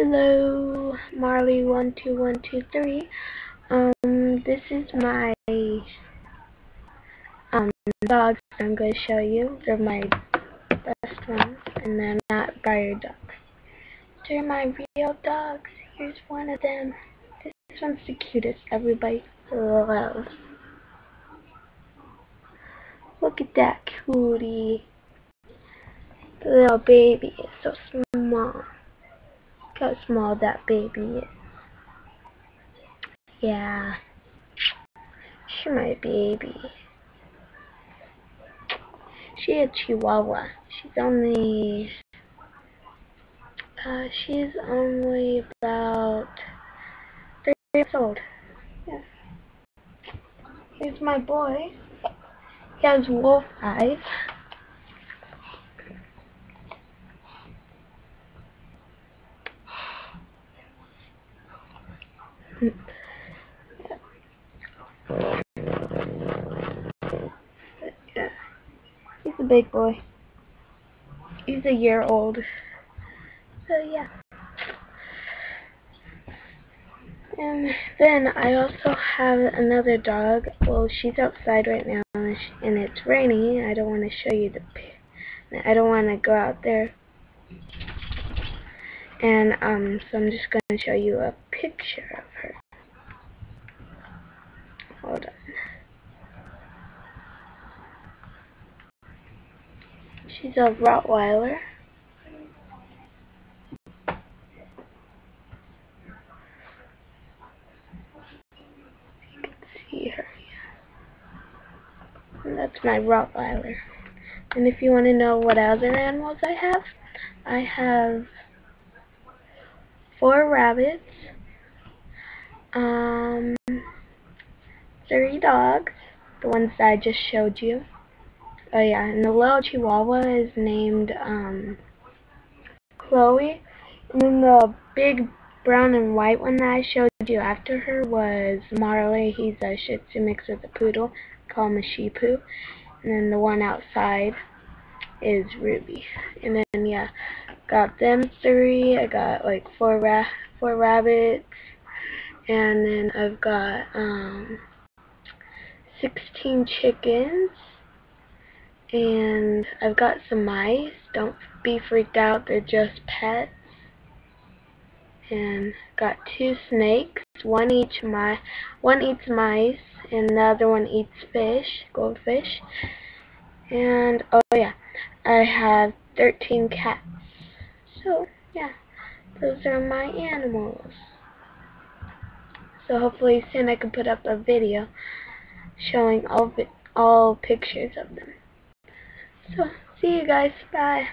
Hello, Marley12123. This is my dogs I'm going to show you. They're my best ones, and they're not barrier dogs. They're my real dogs. Here's one of them. This one's the cutest. Everybody loves. Look at that cutie. The little baby is so small. Look how small that baby is. Yeah. She's my baby. She's a Chihuahua. She's only about 3 years old. Yeah. Here's my boy. He has wolf eyes. Yeah. He's a big boy. He's a year old. So yeah. And then I also have another dog. Well, she's outside right now, and it's raining. I don't want to show you I don't want to go out there. And so I'm just going to show you a picture of her. Hold on. She's a Rottweiler. You can see her. And that's my Rottweiler. And if you want to know what other animals I have 4 rabbits, 3 dogs, the ones that I just showed you. Oh yeah, and the little Chihuahua is named Chloe. And then the big brown and white one that I showed you after her was Marley. He's a Shih Tzu mixed with a poodle. Call him a Shih Poo. And then the one outside is Ruby. And then yeah, got them 3. I got like 4 rabbits, and then I've got 16 chickens, and I've got some mice. Don't be freaked out, they're just pets. And got 2 snakes. One eats mice, and the other one eats goldfish. And oh yeah, I have 13 cats. So yeah, those are my animals. So hopefully soon I can put up a video showing all pictures of them. So see you guys. Bye.